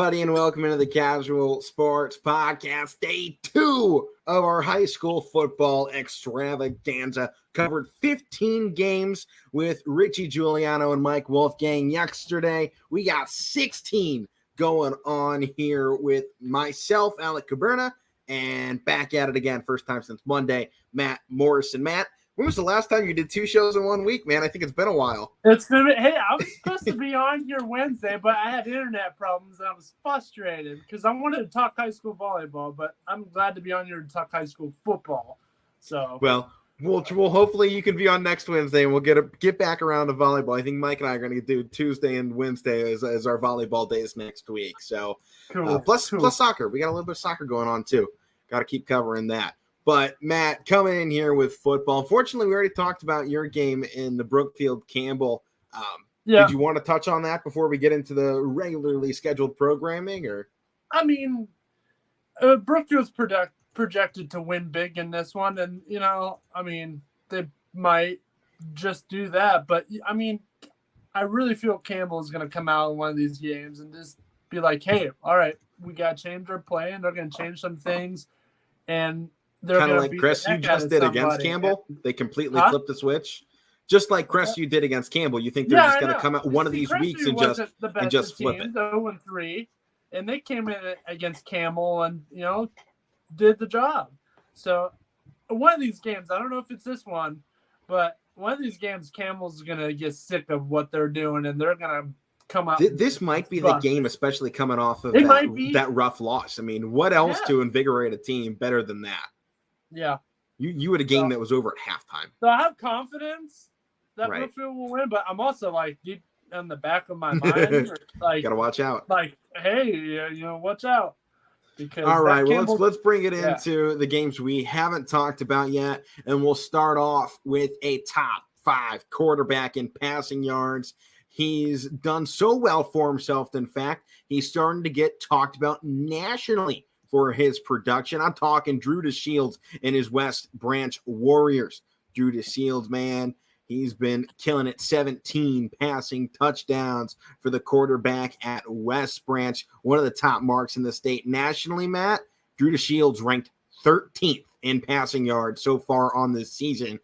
everybody, and welcome into the Casual Sports Podcast, day 2 of our high school football extravaganza. Covered 15 games with Richie Giuliano and Mike Wolfgang yesterday. We got 16 going on here with myself, Alec Caberna, and back at it again, first time since Monday, Matt Morrison. Matt, when was the last time you did 2 shows in 1 week, man? I think it's been a while. Hey, I was supposed to be on here Wednesday, but I had internet problems and I was frustrated because I wanted to talk high school volleyball, but I'm glad to be on here to talk high school football. So we'll hopefully you can be on next Wednesday and we'll get back around to volleyball. I think Mike and I are going to do Tuesday and Wednesday as our volleyball days next week. So cool. Plus soccer. We got a little bit of soccer going on too. Got to keep covering that. But, Matt, coming in here with football. Unfortunately, we already talked about your game in the Brookfield-Campbell. Did you want to touch on that before we get into the regularly scheduled programming? Or Brookfield's projected to win big in this one. And, they might just do that. But, I really feel Campbell is going to come out in one of these games and just be like, hey, all right, we got to change our play, and they're going to change some things. And kind of like Chris, you just did against Campbell. They completely flipped the switch. Just like Chris, you did against Campbell. You think they're just going to come out one of these weeks and just flip it? 0-3, and they came in against Campbell and did the job. So one of these games, I don't know if it's this one, but one of these games, Campbell's going to get sick of what they're doing, and they're going to come out. This might be the game, especially coming off of that rough loss. I mean, what else to invigorate a team better than that? Yeah. You had a game that was over at halftime. So I have confidence that Brookfield will win, but I'm also deep in the back of my mind, gotta watch out. Hey, watch out. Because all right, let's bring it into the games we haven't talked about yet, and we'll start off with a top 5 quarterback in passing yards. He's done so well for himself. In fact, he's starting to get talked about nationally for his production. I'm talking Drew DeShields and his West Branch Warriors. Drew DeShields, man, he's been killing it. 17 passing touchdowns for the quarterback at West Branch. One of the top marks in the state. Nationally, Matt, Drew DeShields ranked 13th in passing yards so far on this season.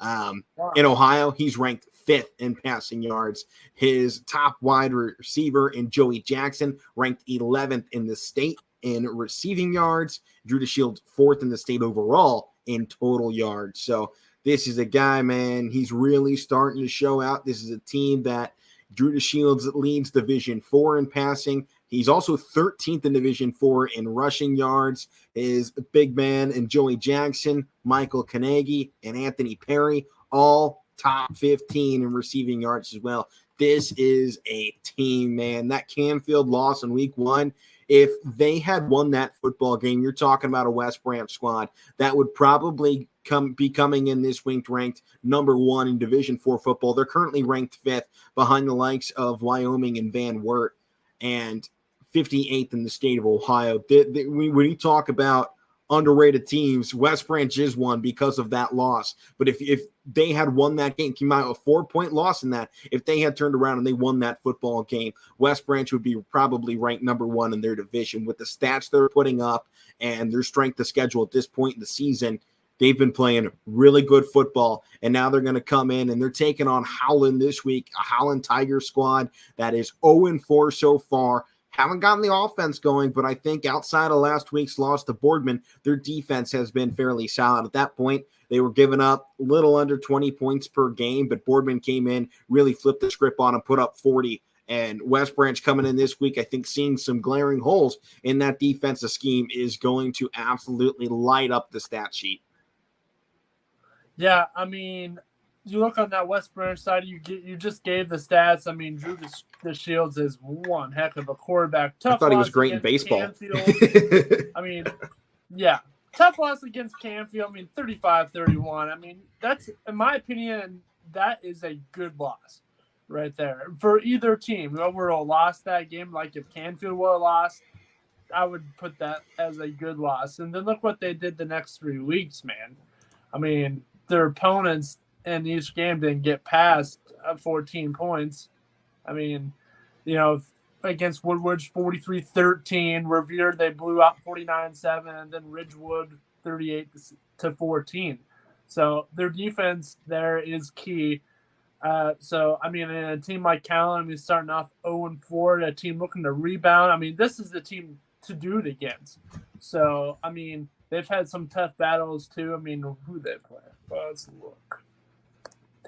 In Ohio, he's ranked 5th in passing yards. His top wide receiver in Joey Jackson ranked 11th in the state in receiving yards. Drew DeShields 4th in the state overall in total yards. So this is a guy, man, he's really starting to show out. This is a team that Drew DeShields leads Division 4 in passing. He's also 13th in Division 4 in rushing yards. His big man and Joey Jackson, Michael Kanegi, and Anthony Perry, all top 15 in receiving yards as well. This is a team, man. That Canfield loss in week 1, if they had won that football game, you're talking about a West Branch squad that would probably be coming in this week ranked number 1 in Division 4 football. They're currently ranked 5th behind the likes of Wyoming and Van Wert, and 58th in the state of Ohio. When you talk about underrated teams, West Branch is one because of that loss. But if they had won that game, came out a 4-point loss in that, if they had turned around and they won that football game, West Branch would be probably ranked number 1 in their division. With the stats they're putting up and their strength of schedule at this point in the season, they've been playing really good football, and now they're going to come in and they're taking on Howland this week, a Howland Tiger squad that is 0-4 so far. Haven't gotten the offense going, but I think outside of last week's loss to Boardman, their defense has been fairly solid. At that point, they were giving up a little under 20 points per game, but Boardman came in, really flipped the script on and put up 40. And West Branch coming in this week, I think seeing some glaring holes in that defensive scheme is going to absolutely light up the stat sheet. Yeah, you look on that West Branch side, you just gave the stats. Drew DeShields is one heck of a quarterback. I thought he was great in baseball. Tough loss against Canfield. 35-31. That's, in my opinion, that is a good loss right there for either team. Whoever lost that game, like if Canfield would have lost, I would put that as a good loss. And then look what they did the next 3 weeks, man. Their opponents in each game didn't get past 14 points. against Woodbridge 43-13. Revere, they blew out 49-7, and then Ridgewood 38-14. So their defense there is key. So, I mean, in a team like Callan, we're starting off 0-4, a team looking to rebound. I mean, this is the team to do it against. So, I mean, they've had some tough battles, too. I mean, who they play? Well, let's look.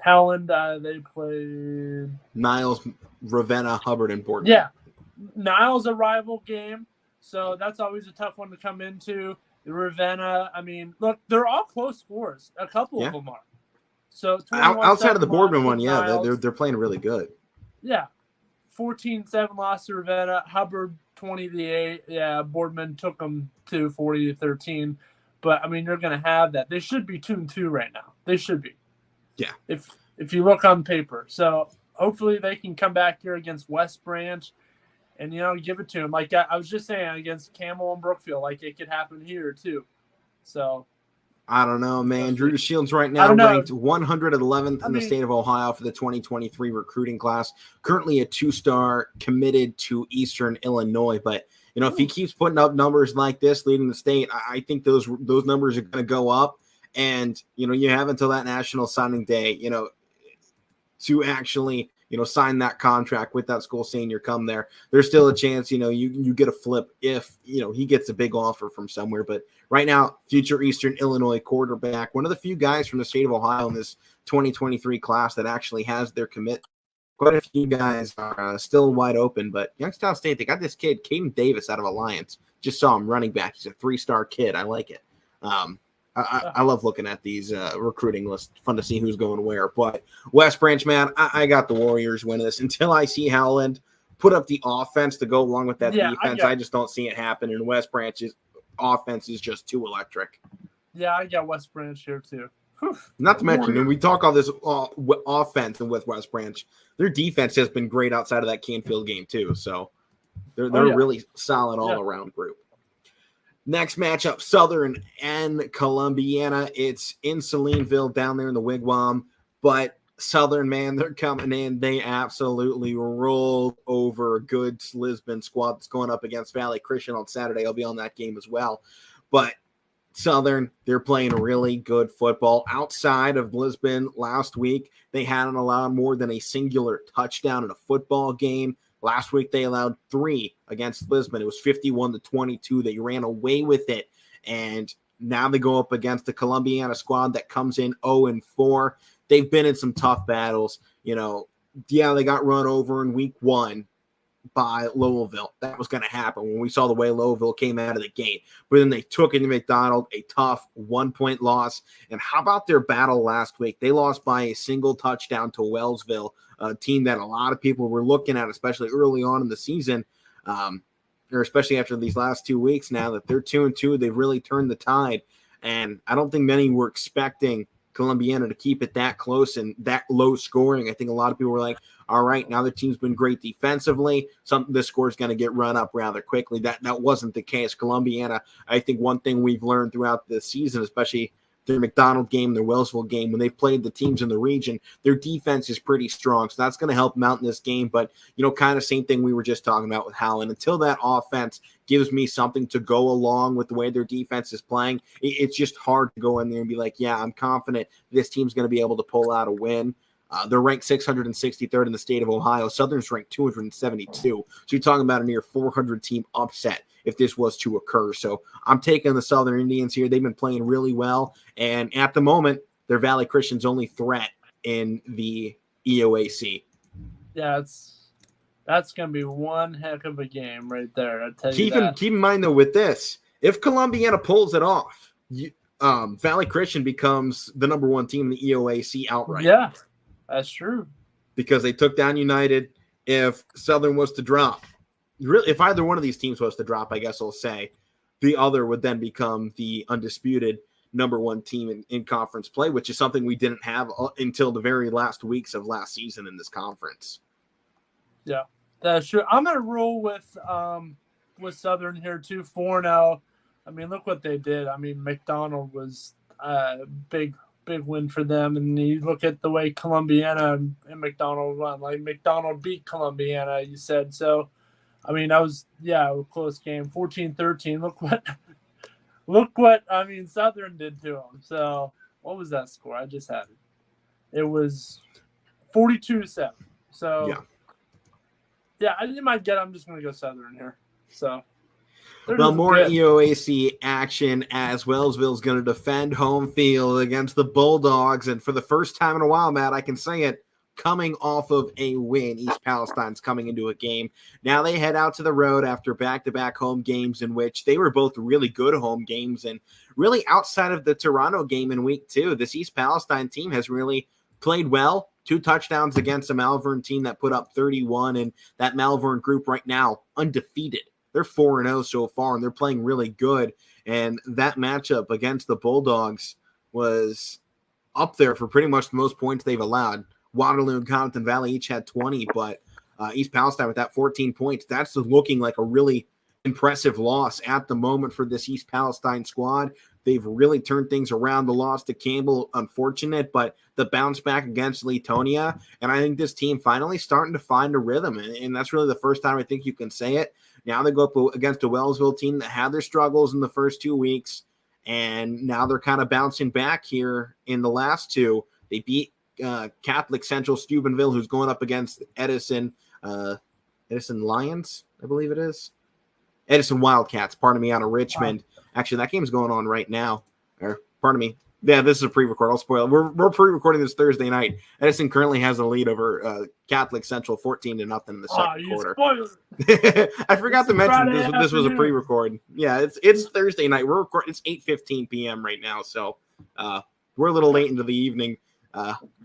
Howland, they played Niles, Ravenna, Hubbard, and Boardman. Yeah. Niles a rival game, so that's always a tough one to come into. Ravenna, I mean, look, they're all close scores. A couple of them are. So outside of the Boardman one, Niles. they're playing really good. Yeah. 14-7 loss to Ravenna. Hubbard 20-8. Yeah, Boardman took them to 40-13. But I mean, you're going to have that. They should be 2-2 right now. They should be. Yeah. If you look on paper. So hopefully they can come back here against West Branch and, give it to them. Like I was just saying, against Camel and Brookfield, like it could happen here too. So I don't know, man. Drew Shields right now ranked 111th in the state of Ohio for the 2023 recruiting class. Currently a 2-star committed to Eastern Illinois. But, if he keeps putting up numbers like this leading the state, I think those numbers are going to go up. And, you have until that national signing day, to actually, sign that contract with that school saying you're come there. There's still a chance, you get a flip if, he gets a big offer from somewhere. But right now, future Eastern Illinois quarterback, one of the few guys from the state of Ohio in this 2023 class that actually has their commit. Quite a few guys are still wide open, but Youngstown State, they got this kid, Caden Davis, out of Alliance. Just saw him running back. He's a 3-star kid. I like it. I love looking at these recruiting lists. Fun to see who's going where. But West Branch, man, I got the Warriors winning this. Until I see Howland put up the offense to go along with that defense, I just don't see it happen. And West Branch's offense is just too electric. Yeah, I got West Branch here too. Whew. Not to mention, when we talk all this offense and with West Branch, their defense has been great outside of that Canfield game too. So they're a really solid all-around group. Next matchup, Southern and Columbiana. It's in Salineville down there in the Wigwam. But Southern, man, they're coming in. They absolutely rolled over a good Lisbon squad that's going up against Valley Christian on Saturday. I'll be on that game as well. But Southern, they're playing really good football. Outside of Lisbon last week, they hadn't allowed more than a singular touchdown in a football game. Last week, they allowed 3 against Lisbon. It was 51-22. They ran away with it. And now they go up against the Columbiana squad that comes in 0-4. They've been in some tough battles. They got run over in week 1 by Lowellville. That was going to happen when we saw the way Lowellville came out of the gate. But then they took it to McDonald, a tough 1-point loss. And how about their battle last week? They lost by a single touchdown to Wellsville, a team that a lot of people were looking at, especially early on in the season, or especially after these last 2 weeks now that they're 2-2. They've really turned the tide. And I don't think many were expecting Columbiana to keep it that close and that low scoring. I think a lot of people were like, all right, now the team's been great defensively. This score is going to get run up rather quickly. That wasn't the case. Columbiana, I think one thing we've learned throughout the season, especially their McDonald game, their Wellsville game, when they played the teams in the region, their defense is pretty strong. So that's going to help them out in this game. But, kind of same thing we were just talking about with Howland. Until that offense gives me something to go along with the way their defense is playing, it's just hard to go in there and be like, yeah, I'm confident this team's going to be able to pull out a win. They're ranked 663rd in the state of Ohio. Southern's ranked 272. So you're talking about a near 400-team upset if this was to occur. So I'm taking the Southern Indians here. They've been playing really well. And at the moment, they're Valley Christian's only threat in the EOAC. Yeah, that's going to be one heck of a game right there. I'll tell you that. Keep in mind, though, with this, if Columbiana pulls it off, Valley Christian becomes the number 1 team in the EOAC outright. Yeah. That's true. Because they took down United. If Southern was to drop, if either one of these teams was to drop, I guess I'll say, the other would then become the undisputed number 1 team in conference play, which is something we didn't have until the very last weeks of last season in this conference. Yeah, that's true. I'm going to roll with Southern here too, 4-0. I mean, look what they did. I mean, McDonald was big win for them. And you look at the way Columbiana and McDonald run. Like, McDonald beat Columbiana, you said. So, I mean, that was a close game, 14-13. Look what Southern did to them. So what was that score? I just had it. It was 42-7. So I did my get. I'm just gonna go Southern here. So. Well, more EOAC action as Wellsville's going to defend home field against the Bulldogs. And for the first time in a while, Matt, I can say it, coming off of a win, East Palestine's coming into a game. Now they head out to the road after back-to-back home games in which they were both really good home games. And really outside of the Toronto game in week 2, this East Palestine team has really played well. 2 touchdowns against a Malvern team that put up 31, and that Malvern group right now undefeated. They're 4-0 so far, and they're playing really good. And that matchup against the Bulldogs was up there for pretty much the most points they've allowed. Waterloo and Compton Valley each had 20, but East Palestine with that 14 points, that's looking like a really impressive loss at the moment for this East Palestine squad. They've really turned things around. The loss to Campbell, unfortunate, but the bounce back against Leetonia. And I think this team finally starting to find a rhythm. And that's really the first time I think you can say it. Now they go up against a Wellsville team that had their struggles in the first 2 weeks. And now they're kind of bouncing back here in the last 2. They beat Catholic Central Steubenville, who's going up against Edison Lions, I believe it is. Edison Wildcats, pardon me, out of Richmond. Wow. Actually, that game's going on right now. Or, pardon me. Yeah, this is a pre-record. I'll spoil it. We're pre-recording this Thursday night. Edison currently has a lead over Catholic Central 14-0 in the second quarter. I forgot to mention this was a pre-record. Yeah, it's Thursday night. We're recording. It's 8:15 p.m. right now, so we're a little late into the evening.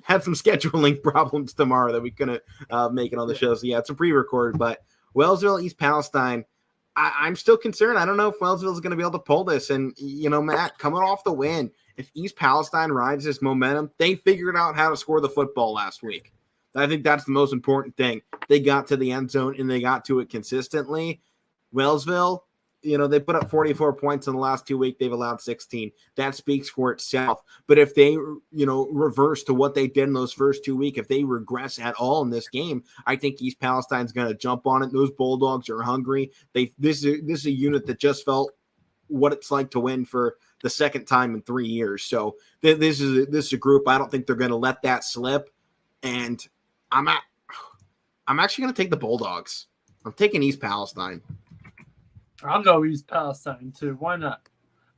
Had some scheduling problems tomorrow that we couldn't make it on the show. So yeah, it's a pre-record. But Wellsville, East Palestine. I'm still concerned. I don't know if Wellsville is going to be able to pull this. And, Matt, coming off the win, if East Palestine rides this momentum, they figured out how to score the football last week. I think that's the most important thing. They got to the end zone, and they got to it consistently. Wellsville, they put up 44 points in the last 2 weeks. They've allowed 16. That speaks for itself. But if they, reverse to what they did in those first 2 weeks, if they regress at all in this game, I think East Palestine's going to jump on it. Those Bulldogs are hungry. This is a unit that just felt what it's like to win for the second time in 3 years. So this is a group. I don't think they're going to let that slip. And I'm actually going to take the Bulldogs. I'm taking East Palestine. I'll go East Palestine too. Why not?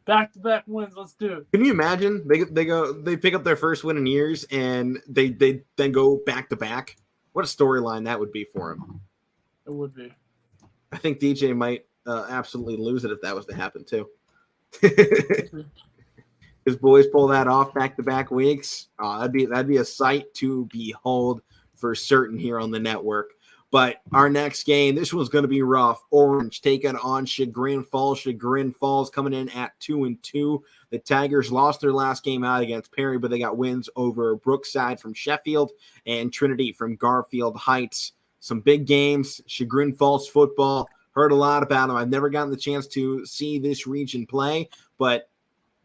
Back-to-back wins. Let's do it. Can you imagine? They pick up their first win in years, and they then go back-to-back. What a storyline that would be for them. It would be. I think DJ might absolutely lose it if that was to happen too. His boys pull that off back-to-back weeks. That'd be a sight to behold for certain here on the network. But our next game, this one's going to be rough. Orange taking on Chagrin Falls. Chagrin Falls coming in at 2-2. The Tigers lost their last game out against Perry, but they got wins over Brookside from Sheffield and Trinity from Garfield Heights. Some big games. Chagrin Falls football. Heard a lot about them. I've never gotten the chance to see this region play, but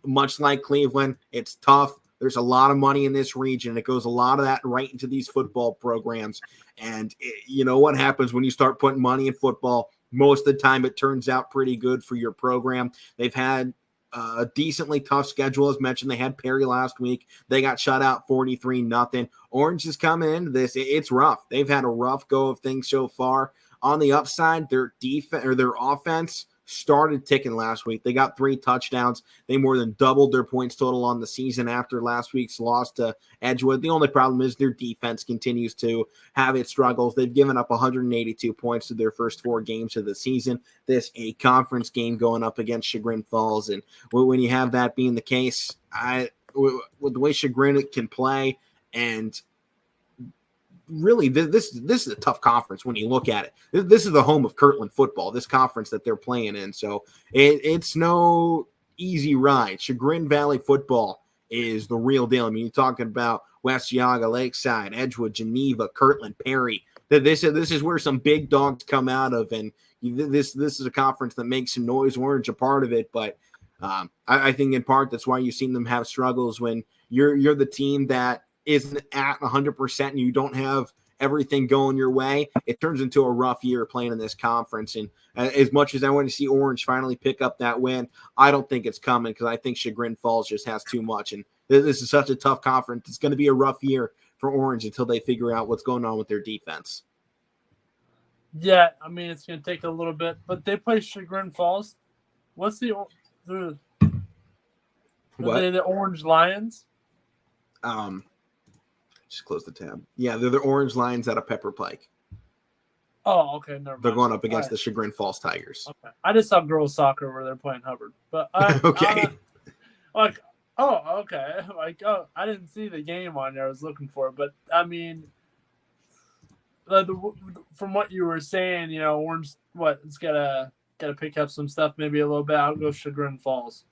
much like Cleveland, it's tough. There's a lot of money in this region. It goes a lot of that right into these football programs. And you know what happens when you start putting money in football? Most of the time it turns out pretty good for your program. They've had a decently tough schedule. As mentioned, they had Perry last week. They got shut out 43-0. Orange is coming into this. It's rough. They've had a rough go of things so far. On the upside, their defense or their offense started ticking last week. They got 3 touchdowns. They more than doubled their points total on the season after last week's loss to Edgewood. The only problem is their defense continues to have its struggles. They've given up 182 points to their first 4 games of the season. This a conference game going up against Chagrin Falls. And when you have that being the case, with the way Chagrin can play, and really, this is a tough conference when you look at it. This is the home of Kirtland football, this conference that they're playing in. So it's no easy ride. Chagrin Valley football is the real deal. I mean, you're talking about West Yaga, Lakeside, Edgewood, Geneva, Kirtland, Perry. This is where some big dogs come out of, and this is a conference that makes some noise. Orange a part of it, but I think in part that's why you've seen them have struggles when you're the team that isn't at 100% and you don't have everything going your way, it turns into a rough year playing in this conference. And as much as I want to see Orange finally pick up that win, I don't think it's coming because I think Chagrin Falls just has too much. And this is such a tough conference. It's going to be a rough year for Orange until they figure out what's going on with their defense. Yeah, I mean, it's going to take a little bit, but they play Chagrin Falls. What's the Orange Lions? Just close the tab. Yeah, they're the Orange Lions out of Pepper Pike. Oh, okay, never mind. They're going up against the Chagrin Falls Tigers. Okay. I just saw girls soccer where they're playing Hubbard, but okay. Okay. I didn't see the game on there. I was looking for it, but I mean, from what you were saying, you know, Orange, it's gotta pick up some stuff, maybe a little bit. I'll go Chagrin Falls.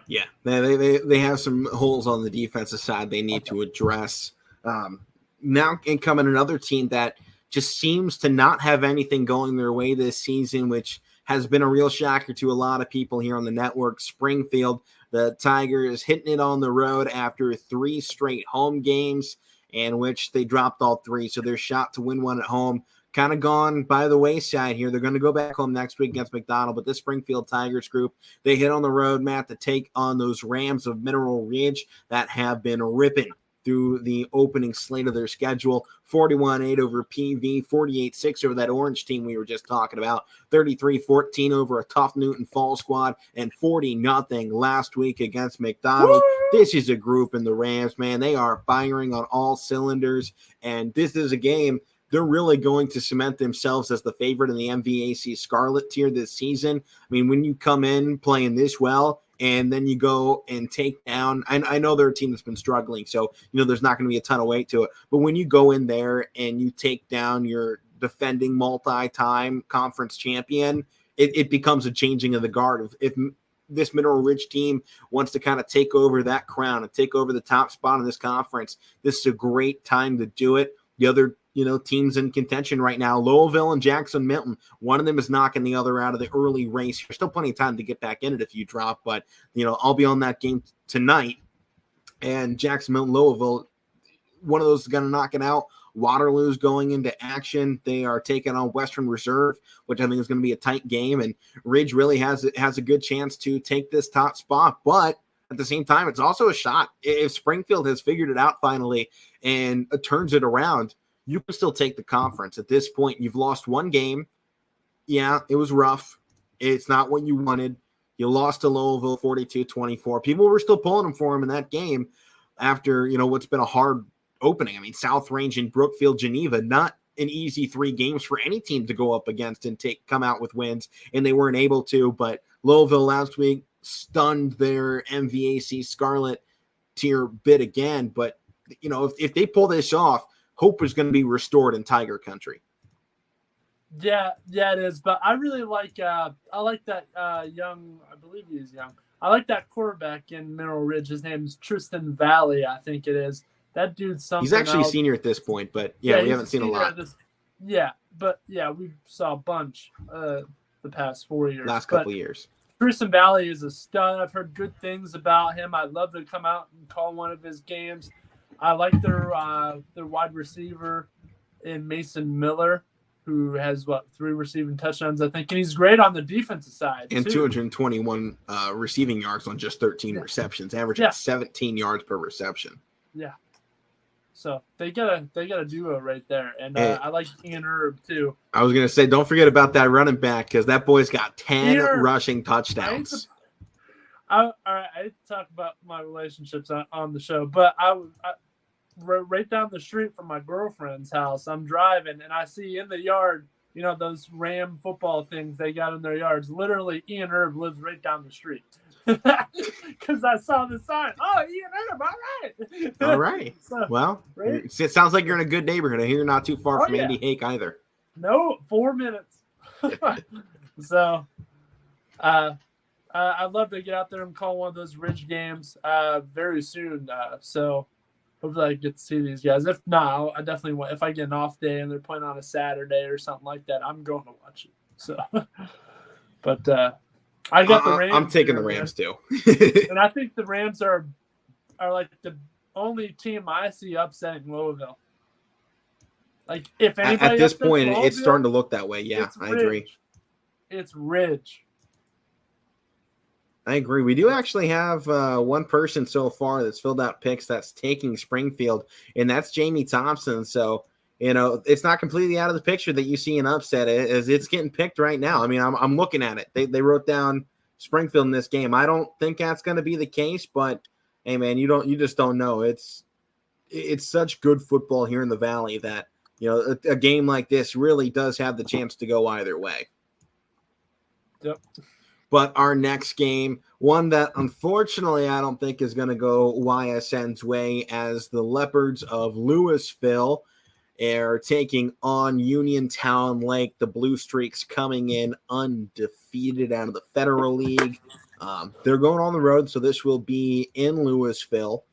Yeah, they have some holes on the defensive side they need to address. Now incoming another team that just seems to not have anything going their way this season, which has been a real shocker to a lot of people here on the network. Springfield, the Tigers hitting it on the road after 3 straight home games in which they dropped all 3. So their shot to win one at home kind of gone by the wayside here. They're going to go back home next week against McDonald, but this Springfield Tigers group, they hit on the road, Matt, to take on those Rams of Mineral Ridge that have been ripping through the opening slate of their schedule. 41-8 over PV, 48-6 over that Orange team we were just talking about, 33-14 over a tough Newton Falls squad, and 40-0 last week against McDonald. Woo! This is a group in the Rams, man. They are firing on all cylinders, and this is a game they're really going to cement themselves as the favorite in the MVAC Scarlet tier this season. I mean, when you come in playing this well and then you go and take down, I know they're a team that's been struggling, so, you know, there's not going to be a ton of weight to it. But when you go in there and you take down your defending multi-time conference champion, it becomes a changing of the guard. If this Mineral Ridge team wants to kind of take over that crown and take over the top spot in this conference, this is a great time to do it. The other teams in contention right now, Lowellville and Jackson Milton. One of them is knocking the other out of the early race. There's still plenty of time to get back in it if you drop, but, I'll be on that game tonight. And Jackson Milton, Lowellville, one of those is going to knock it out. Waterloo's going into action. They are taking on Western Reserve, which I think is going to be a tight game. And Ridge really has a good chance to take this top spot, but at the same time, it's also a shot. If Springfield has figured it out finally and turns it around, you can still take the conference. At this point, you've lost one game. Yeah, it was rough. It's not what you wanted. You lost to Lowellville 42-24. People were still pulling them for him in that game after, what's been a hard opening. I mean, South Range and Brookfield, Geneva, not an easy 3 games for any team to go up against and come out with wins, and they weren't able to. But Lowellville last week stunned their MVAC Scarlet tier bid again. But, if they pull this off, hope is going to be restored in Tiger Country. Yeah, it is. But I really like that young, I believe he's young. I like that quarterback in Mineral Ridge. His name is Tristan Valley, I think it is. That dude's something. He's actually a senior at this point, but we haven't seen a lot. We saw a bunch the past 4 years. Last couple of years. Tristan Valley is a stud. I've heard good things about him. I'd love to come out and call one of his games. I like their wide receiver in Mason Miller, who has 3 receiving touchdowns, I think, and he's great on the defensive side and too. 221 receiving yards on just 13 receptions, averaging 17 yards per reception. Yeah, so they got a duo right there, and I like Ian Erb too. I was gonna say, don't forget about that running back because that boy's got 10 rushing touchdowns. I talk about my relationships on the show, but I right down the street from my girlfriend's house, I'm driving and I see in the yard, those Ram football things they got in their yards. Literally, Ian Erb lives right down the street because I saw the sign. Oh, Ian Erb, all right. So, well, it sounds like you're in a good neighborhood. I hear you're not too far from Andy Hake either. No, 4 minutes. So, I'd love to get out there and call one of those Ridge games very soon. So hopefully I get to see these guys. If not, I definitely want. If I get an off day and they're playing on a Saturday or something like that, I'm going to watch it. So, but I got the Rams. I'm taking the Rams too. And I think the Rams are like the only team I see upsetting Louisville. Like if At anybody this up this point, ball it's starting to field, look that way. Yeah, it's I agree. Ridge. It's Ridge. I agree. We do actually have one person so far that's filled out picks that's taking Springfield, and that's Jamie Thompson. So, it's not completely out of the picture that you see an upset as it's getting picked right now. I mean, I'm looking at it. They wrote down Springfield in this game. I don't think that's going to be the case, but hey, man, you just don't know. It's such good football here in the Valley that a game like this really does have the chance to go either way. Yep. But our next game, one that unfortunately I don't think is going to go YSN's way, as the Leopards of Louisville are taking on Uniontown Lake. The Blue Streaks coming in undefeated out of the Federal League. They're going on the road, so this will be in Louisville.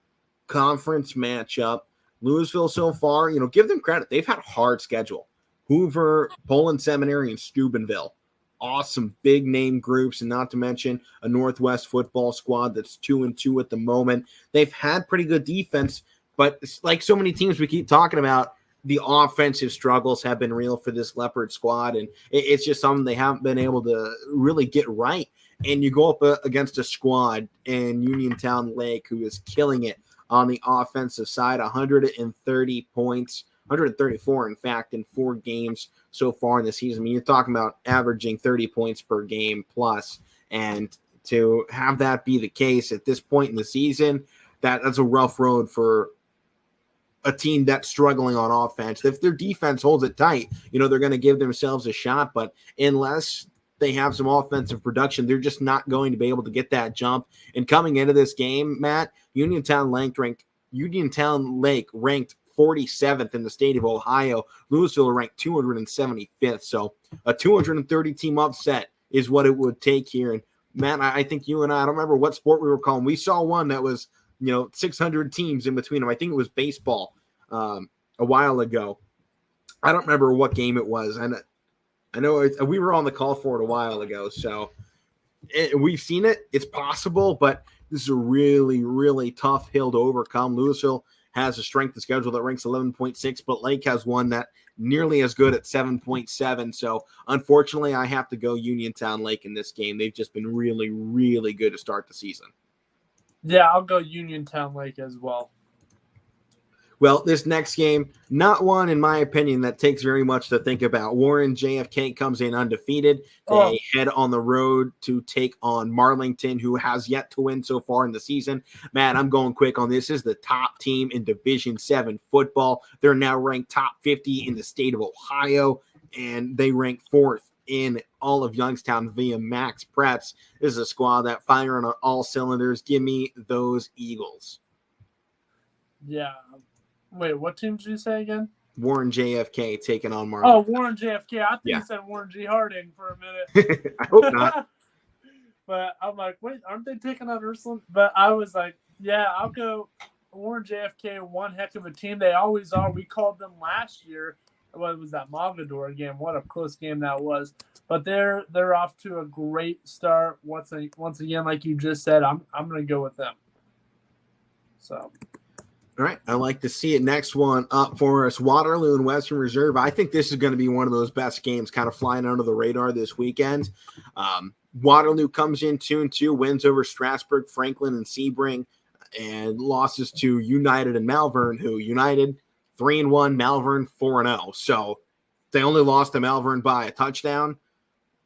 Conference matchup. Louisville so far, give them credit. They've had a hard schedule. Hoover, Poland Seminary, and Steubenville. Awesome big name groups, and not to mention a Northwest football squad that's 2-2 at the moment. They've had pretty good defense, but like so many teams we keep talking about, the offensive struggles have been real for this Leopard squad, and it's just something they haven't been able to really get right. And you go up against a squad in Uniontown Lake who is killing it on the offensive side, 130 points, 134, in fact, in 4 games so far in the season. I mean, you're talking about averaging 30 points per game plus, and to have that be the case at this point in the season, that's a rough road for a team that's struggling on offense. If their defense holds it tight, they're going to give themselves a shot, but unless they have some offensive production, they're just not going to be able to get that jump. And coming into this game, Matt, Uniontown Lake ranked 47th in the state of Ohio. Louisville ranked 275th. So a 230 team upset is what it would take here. And Matt, I think you and I don't remember what sport we were calling. We saw one that was 600 teams in between them. I think it was baseball a while ago. I don't remember what game it was. And I know we were on the call for it a while ago, so we've seen it. It's possible, but this is a really, really tough hill to overcome. Louisville has a strength of schedule that ranks 11.6, but Lake has one that nearly as good at 7.7. So unfortunately, I have to go Uniontown Lake in this game. They've just been really, really good to start the season. Yeah, I'll go Uniontown Lake as well. Well, this next game, not one, in my opinion, that takes very much to think about. Warren JFK comes in undefeated. They head on the road to take on Marlington, who has yet to win so far in the season. Matt, I'm going quick on this. This is the top team in Division 7 football. They're now ranked top 50 in the state of Ohio, and they rank 4th in all of Youngstown via Max Preps. This is a squad that firing on all cylinders. Give me those Eagles. Yeah. Wait, what team did you say again? Warren JFK taking on Marlon. Oh, Warren JFK. I think you said Warren G. Harding for a minute. I hope not. But I'm like, wait, aren't they taking on Ursuline? But I was like, yeah, I'll go Warren JFK, one heck of a team. They always are. We called them last year. What was that Mogador game? What a close game that was. But they're off to a great start. Once again, like you just said, I'm going to go with them. So. All right, I like to see it. Next one up for us, Waterloo and Western Reserve. I think this is going to be one of those best games kind of flying under the radar this weekend. Waterloo comes in 2-2, wins over Strasburg, Franklin, and Sebring, and losses to United and Malvern, who United 3-1, Malvern 4-0. So they only lost to Malvern by a touchdown,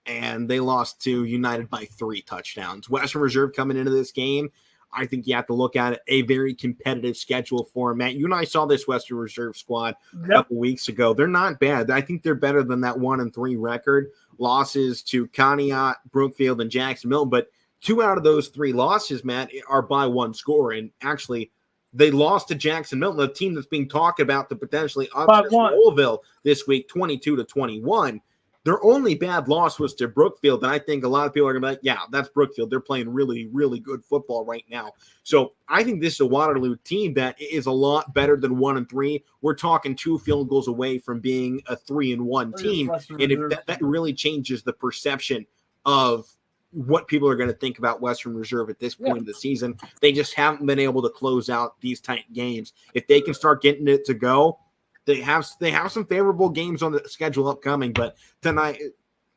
and they lost to United by 3 touchdowns. Western Reserve coming into this game, I think you have to look at it, a very competitive schedule for them. Matt, you and I saw this Western Reserve squad a couple weeks ago. They're not bad. I think they're better than that 1-3 record. Losses to Conneaut, Brookfield, and Jackson Milton, but 2 out of those 3 losses, Matt, are by 1 score. And actually, they lost to Jackson Milton, a team that's being talked about to potentially upset Louisville this week, 22-21. Their only bad loss was to Brookfield, and I think a lot of people are going to be like, yeah, that's Brookfield. They're playing really, really good football right now. So I think this is a Waterloo team that is a lot better than 1-3. We're talking 2 field goals away from being a 3-1 team, and if that really changes the perception of what people are going to think about Western Reserve at this point of the season. They just haven't been able to close out these tight games. If they can start getting it to go, They have some favorable games on the schedule upcoming, but tonight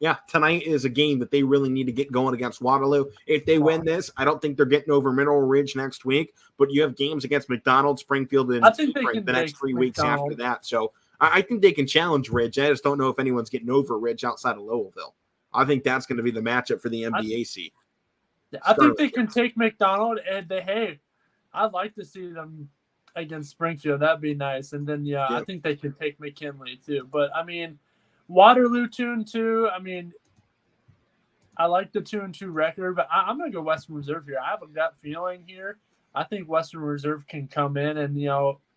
is a game that they really need to get going against Waterloo. If they win this, I don't think they're getting over Mineral Ridge next week, but you have games against McDonald, Springfield, and I think they can the next 3 weeks McDonald. after that. So I think they can challenge Ridge. I just don't know if anyone's getting over Ridge outside of Lowellville. I think that's going to be the matchup for the MBAC. I think they can take McDonald, and I'd like to see them against Springfield. That'd be nice. And then, I think they can take McKinley too. But, I mean, Waterloo 2-2. I mean, I like the 2-2 record, but I'm going to go Western Reserve here. I have a gut feeling here. I think Western Reserve can come in and,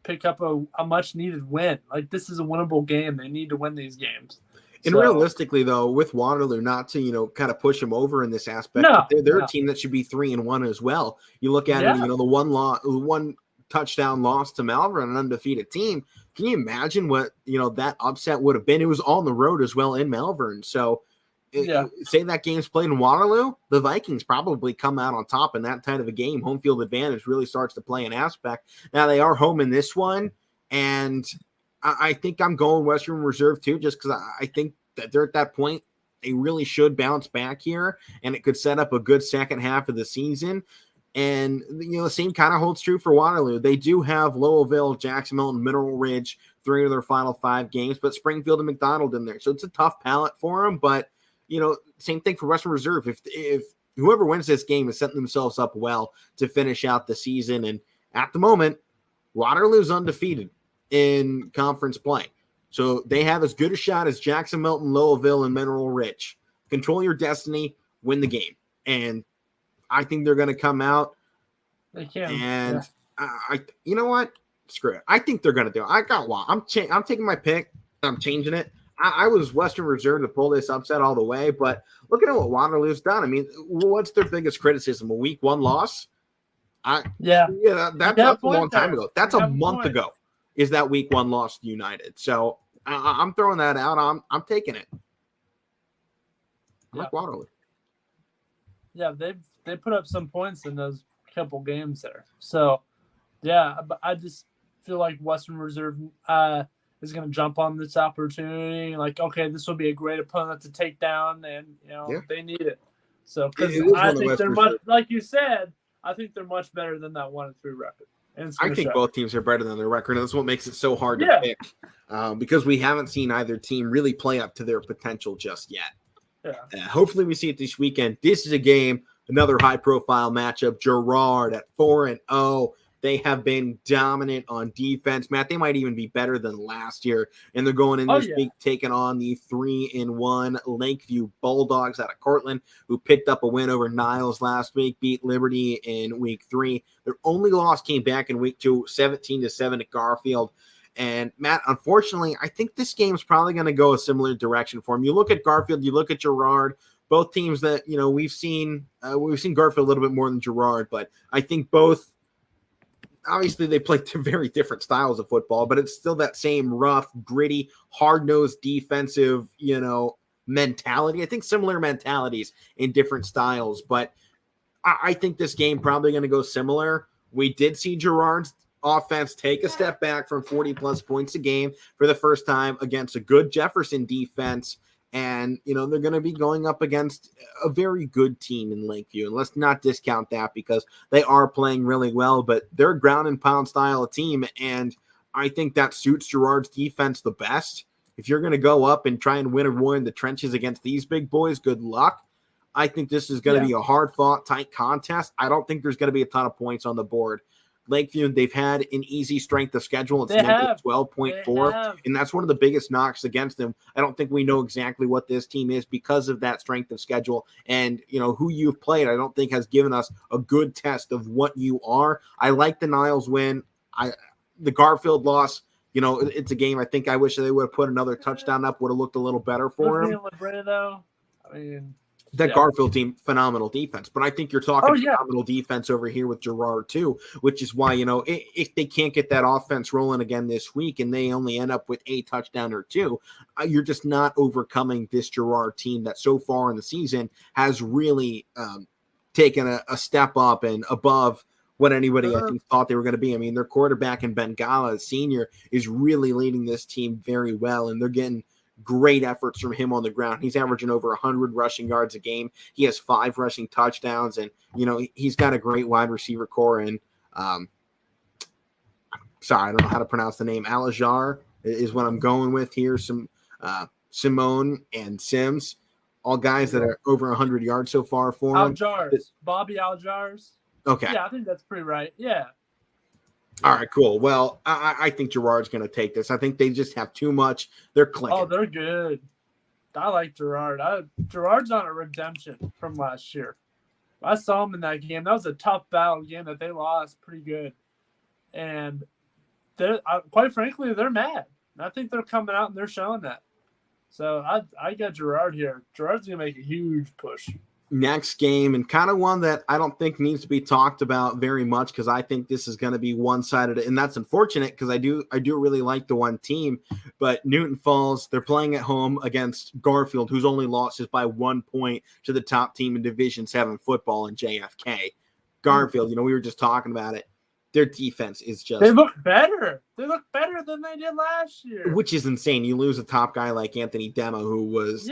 pick up a much-needed win. Like, this is a winnable game. They need to win these games. And realistically, though, with Waterloo, not to, kind of push them over in this aspect, they're a team that should be 3-1 as well. You look at it, the one touchdown loss to Malvern, an undefeated team. Can you imagine what, that upset would have been? It was on the road as well in Malvern. So say that game's played in Waterloo, the Vikings probably come out on top in that type of a game. Home field advantage really starts to play an aspect. Now they are home in this one, and I think I'm going Western Reserve too, just because I think that they're at that point. They really should bounce back here, and it could set up a good second half of the season. And, the same kind of holds true for Waterloo. They do have Lowellville, Jackson Milton, Mineral Ridge, 3 of their final 5 games, but Springfield and McDonald in there. So it's a tough palette for them, but, same thing for Western Reserve. If whoever wins this game is setting themselves up well to finish out the season. And at the moment, Waterloo's undefeated in conference play. So they have as good a shot as Jackson Milton, Lowellville, and Mineral Ridge. Control your destiny, win the game. And I think they're going to come out. They can. And you know what? Screw it. I think they're going to do it. I'm taking my pick. I'm changing it. I was Western Reserve to pull this upset all the way, but look at what Waterloo's done. I mean, what's their biggest criticism? A week 1 loss? That's a long time ago. That's a month ago. Is that week 1 loss to United? So I'm throwing that out. I'm taking it. I like Waterloo. Yeah, they put up some points in those couple games there. So, but I just feel like Western Reserve is going to jump on this opportunity. Like, okay, this will be a great opponent to take down, and they need it. So, because I think they're much, like you said, I think they're much better than that 1-3 record. And I think both teams are better than their record, and that's what makes it so hard to pick, because we haven't seen either team really play up to their potential just yet. Yeah. Hopefully we see it this weekend. This is a game, another high-profile matchup. Girard at 4-0. They have been dominant on defense. Matt, they might even be better than last year, and they're going in this week taking on the 3-1 Lakeview Bulldogs out of Cortland, who picked up a win over Niles last week, beat Liberty in week 3. Their only loss came back in week 2, 17-7 at Garfield. And Matt, unfortunately, I think this game's probably going to go a similar direction for them. You look at Garfield, you look at Girard, both teams that we've seen Garfield a little bit more than Girard, but I think both. Obviously, they play very different styles of football, but it's still that same rough, gritty, hard-nosed defensive, mentality. I think similar mentalities in different styles, but I think this game probably going to go similar. We did see Girard's offense take a step back from 40-plus points a game for the first time against a good Jefferson defense. And, they're going to be going up against a very good team in Lakeview. And let's not discount that because they are playing really well, but they're a ground and pound style of team. And I think that suits Girard's defense the best. If you're going to go up and try and win a war in the trenches against these big boys, good luck. I think this is going to be a hard-fought, tight contest. I don't think there's going to be a ton of points on the board. Lakeview, they've had an easy strength of schedule. It's 12.4, and that's one of the biggest knocks against them. I don't think we know exactly what this team is because of that strength of schedule. And, who you've played, I don't think has given us a good test of what you are. I like the Niles win. The Garfield loss, it's a game I think I wish they would have put another touchdown up, would have looked a little better for him. That Garfield team, phenomenal defense. But I think you're talking phenomenal defense over here with Girard too, which is why, if they can't get that offense rolling again this week and they only end up with a touchdown or 2, you're just not overcoming this Girard team that so far in the season has really taken a step up and above what anybody I think thought they were going to be. I mean, their quarterback in Bengala, senior, is really leading this team very well, and they're getting great efforts from him on the ground. He's averaging over 100 rushing yards a game. He has 5 rushing touchdowns, and he's got a great wide receiver core. And sorry, I don't know how to pronounce the name. Alajar is what I'm going with here. Some Simone and Sims, all guys that are over 100 yards so far for him. Bobby Aljars. Okay. Yeah, I think that's pretty right. Yeah. All right, cool. Well, I think Gerard's going to take this. I think they just have too much. They're clicking. Oh, they're good. I like Gerard. Gerard's on a redemption from last year. I saw him in that game. That was a tough battle game that they lost pretty good. And quite frankly, they're mad. I think they're coming out and they're showing that. So I got Gerard here. Gerard's going to make a huge push. Next game, and kind of one that I don't think needs to be talked about very much because I think this is going to be one-sided, and that's unfortunate because I do really like the one team. But Newton Falls, they're playing at home against Garfield, who's only lost just by 1 point to the top team in Division 7 football in JFK. Garfield, we were just talking about it. Their defense is just... They look better. They look better than they did last year. Which is insane. You lose a top guy like Anthony Demo, who was...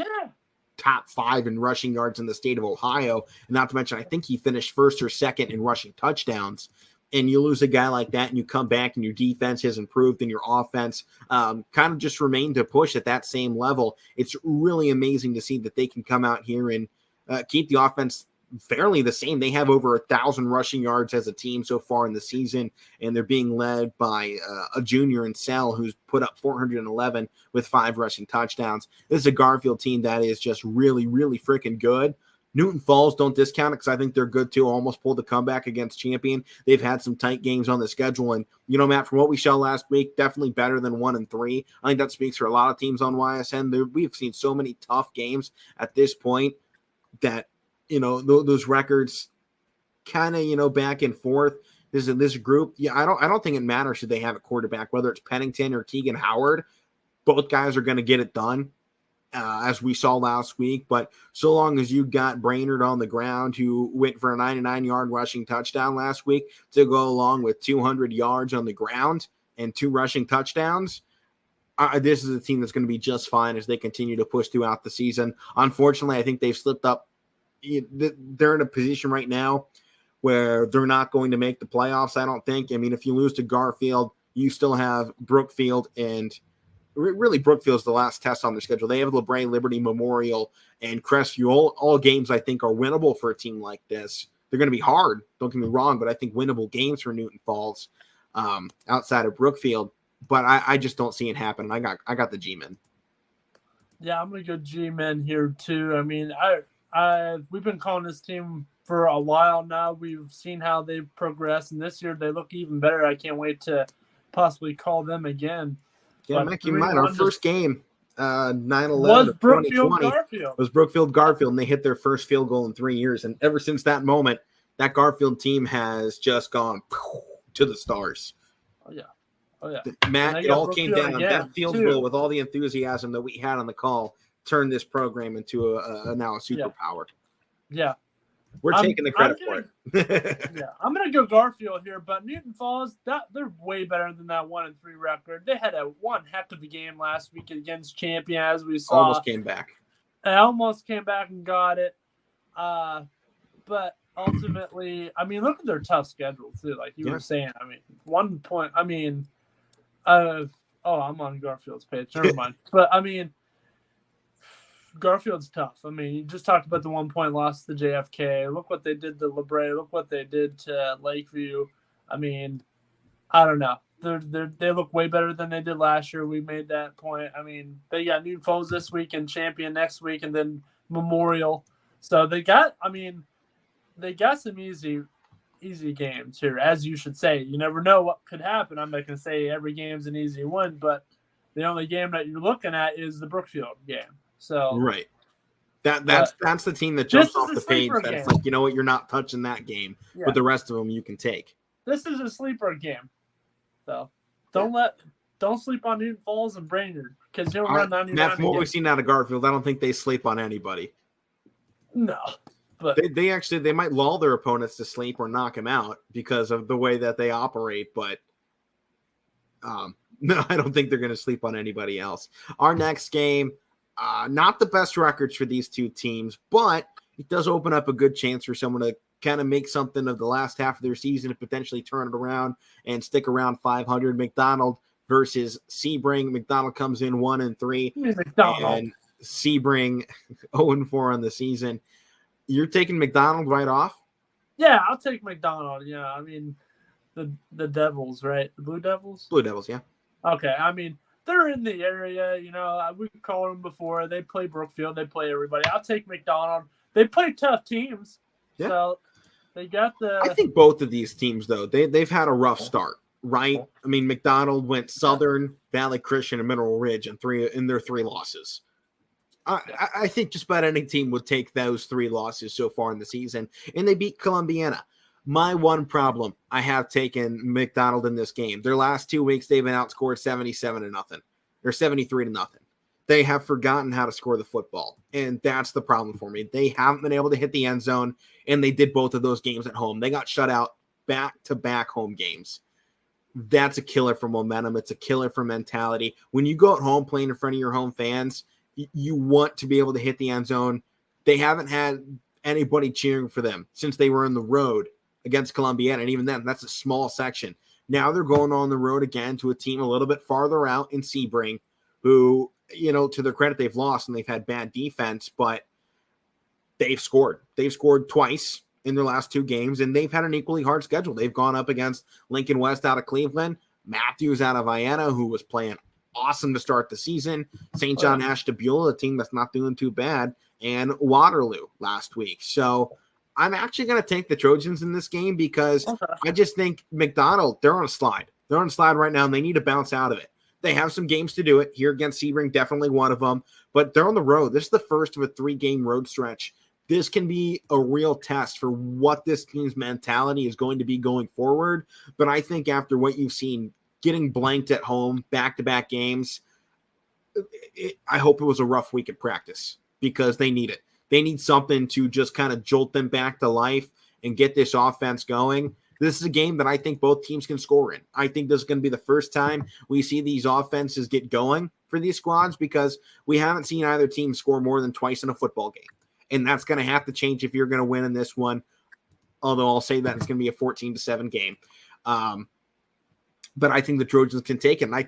top 5 in rushing yards in the state of Ohio. And not to mention, I think he finished first or second in rushing touchdowns. And you lose a guy like that and you come back and your defense has improved and your offense kind of just remained to push at that same level. It's really amazing to see that they can come out here and keep the offense fairly the same. They have over 1,000 rushing yards as a team so far in the season, and they're being led by a junior in Sell who's put up 411 with 5 rushing touchdowns. This is a Garfield team that is just really, really freaking good. Newton Falls, don't discount it because I think they're good too. Almost pulled the comeback against Champion. They've had some tight games on the schedule, and Matt, from what we saw last week, definitely better than 1-3. I think that speaks for a lot of teams on YSN. We've seen so many tough games at this point that those records kind of, back and forth. This group, I don't think it matters who they have at quarterback, whether it's Pennington or Keegan Howard. Both guys are going to get it done, as we saw last week. But so long as you got Brainerd on the ground, who went for a 99-yard rushing touchdown last week to go along with 200 yards on the ground and 2 rushing touchdowns, this is a team that's going to be just fine as they continue to push throughout the season. Unfortunately, I think they've slipped up. They're in a position right now where they're not going to make the playoffs, I don't think. I mean, if you lose to Garfield, you still have Brookfield, and really Brookfield's the last test on their schedule. They have LeBray, Liberty, Memorial, and Crestview. All games I think are winnable for a team like this. They're going to be hard, don't get me wrong, but I think winnable games for Newton Falls outside of Brookfield. But I just don't see it happening. I got the G-Men. Yeah, I'm going to go G-Men here too. I mean, we've been calling this team for a while now. We've seen how they've progressed, and this year they look even better. I can't wait to possibly call them again. Yeah, Mike, you might. Our first game, 9/11 was of Brookfield 2020, Garfield. was Brookfield Garfield, and they hit their first field goal in 3 years. And ever since that moment, that Garfield team has just gone to the stars. Oh yeah. Matt, it all came down. That field too. goal with all the enthusiasm that we had on the call turned this program into now a superpower. Yeah. We're taking the credit for it. Yeah, I'm going to go Garfield here, but Newton Falls, they're way better than that 1-3 record. They had one heck of a game last week against Champion, as we saw. Almost came back. I almost came back and got it. But ultimately, I mean, look at their tough schedule, too, like you were saying. I mean, 1 point, I mean, I'm on Garfield's page. Never mind. But, I mean, Garfield's tough. I mean, you just talked about the 1 point loss to JFK. Look what they did to LeBray. Look what they did to Lakeview. I mean, I don't know. They look way better than they did last year. We made that point. I mean, they got Newton Falls this week and Champion next week, and then Memorial. So they got some easy games here, as you should say. You never know what could happen. I'm not going to say every game's an easy win, but the only game that you're looking at is the Brookfield game. So right, that's the team that jumps off the page. That's like, you know what, you're not touching that game, but the rest of them you can take. This is a sleeper game, so don't sleep on Newton Falls and Brainerd because he'll run 99. That's what we've seen out of Garfield. I don't think they sleep on anybody. No, But they might lull their opponents to sleep or knock them out because of the way that they operate. But no, I don't think they're going to sleep on anybody else. Our next game, not the best records for these two teams, but it does open up a good chance for someone to kind of make something of the last half of their season and potentially turn it around and stick around 500. McDonald versus Sebring. McDonald comes in 1-3, and Sebring 0-4 on the season. You're taking McDonald right off? Yeah, I'll take McDonald. Yeah, I mean the Devils, right? The Blue Devils. Blue Devils, yeah. Okay, I mean they're in the area. You know, we called them before. They play Brookfield. They play everybody. I'll take McDonald. They play tough teams, so they got the. I think both of these teams, though, they've had a rough start, right? I mean, McDonald went Southern, Valley Christian, and Mineral Ridge in their 3 losses. I think just about any team would take those 3 losses so far in the season, and they beat Columbiana. My one problem, I have taken McDonald in this game. Their last 2 weeks, they've been outscored 77-0 or 73-0. They have forgotten how to score the football, and that's the problem for me. They haven't been able to hit the end zone, and they did both of those games at home. They got shut out back-to-back home games. That's a killer for momentum. It's a killer for mentality. When you go at home playing in front of your home fans, you want to be able to hit the end zone. They haven't had anybody cheering for them since they were on the road against Columbiana, and even then, that's a small section. Now they're going on the road again to a team a little bit farther out in Sebring, who, you know, to their credit, they've lost and they've had bad defense, but they've scored. They've scored twice in their last 2 games, and they've had an equally hard schedule. They've gone up against Lincoln West out of Cleveland, Matthews out of Vienna, who was playing awesome to start the season, St. John Ashtabula, a team that's not doing too bad, and Waterloo last week. So I'm actually going to take the Trojans in this game because I just think McDonald, they're on a slide. They're on a slide right now, and they need to bounce out of it. They have some games to do it. Here against Sebring, definitely one of them. But they're on the road. This is the first of a 3-game road stretch. This can be a real test for what this team's mentality is going to be going forward. But I think after what you've seen, getting blanked at home, back-to-back games, I hope it was a rough week at practice because they need it. They need something to just kind of jolt them back to life and get this offense going. This is a game that I think both teams can score in. I think this is going to be the first time we see these offenses get going for these squads because we haven't seen either team score more than twice in a football game. And that's going to have to change if you're going to win in this one, although I'll say that it's going to be a 14-7 game. But I think the Trojans can take it, and I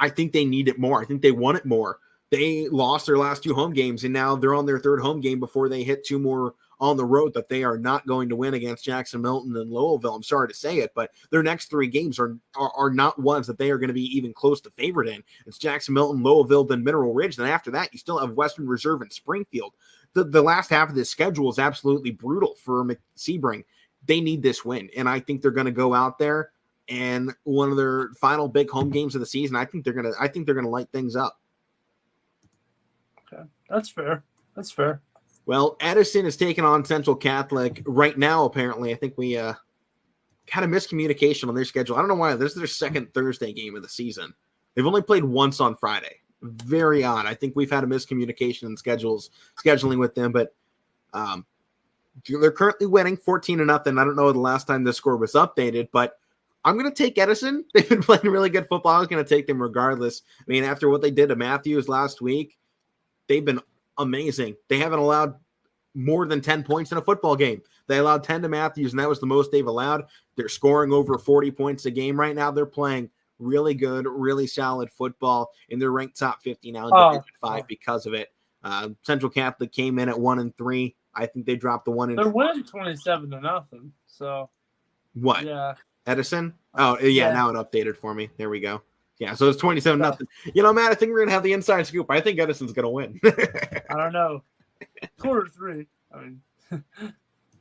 think they need it more. I think they want it more. They lost their last 2 home games, and now they're on their 3rd home game before they hit 2 more on the road that they are not going to win against Jackson Milton and Lowellville. I'm sorry to say it, but their next 3 games are not ones that they are going to be even close to favored in. It's Jackson Milton, Lowellville, then Mineral Ridge. Then after that, you still have Western Reserve and Springfield. The last half of this schedule is absolutely brutal for Sebring. They need this win, and I think they're going to go out there and one of their final big home games of the season. I think they're going to light things up. Okay, that's fair. That's fair. Well, Edison is taking on Central Catholic right now, apparently. I think we had a miscommunication on their schedule. I don't know why. This is their 2nd Thursday game of the season. They've only played once on Friday. Very odd. I think we've had a miscommunication in scheduling with them, but they're currently winning 14-0. I don't know the last time this score was updated, but I'm going to take Edison. They've been playing really good football. I was going to take them regardless. I mean, after what they did to Matthews last week, they've been amazing. They haven't allowed more than 10 points in a football game. They allowed 10 to Matthews, and that was the most they've allowed. They're scoring over 40 points a game right now. They're playing really good, really solid football, and they're ranked top 50 now in Division 5 because of it. Central Catholic came in at 1-3. I think they dropped the 1. They're winning 27-0. So what? Yeah. Edison? Oh, yeah. Now it updated for me. There we go. Yeah, so it's 27-0. You know, Matt, I think we're going to have the inside scoop. I think Edison's going to win. I don't know. Quarter 3. I mean,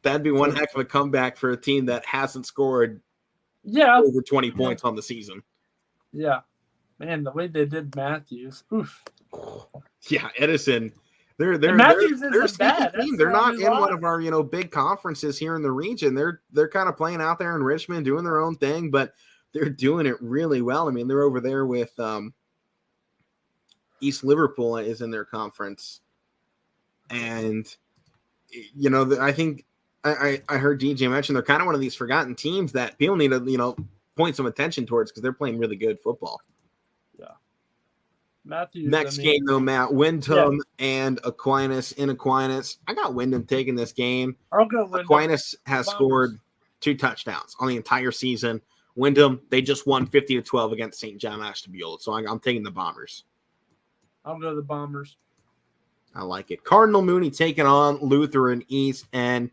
that'd be one heck of a comeback for a team that hasn't scored over 20 points on the season. Yeah. Man, the way they did Matthews. Oof. Yeah, Edison. They're Matthews they're isn't bad. Team. They're not in one of our big conferences here in the region. They're kind of playing out there in Richmond, doing their own thing, but they're doing it really well. I mean, they're over there with East Liverpool is in their conference, and I think I heard DJ mention they're kind of one of these forgotten teams that people need to, point some attention towards because they're playing really good football. Yeah. Matthews. Next game, though, Matt, Wyndham and Aquinas in Aquinas. I got Wyndham taking this game. I'll go Wyndham. Aquinas has scored 2 touchdowns on the entire season. Wyndham, they just won 50-12 against St. John Ashtabula. So I'm taking the Bombers. I'll go the Bombers. I like it. Cardinal Mooney taking on Lutheran East. And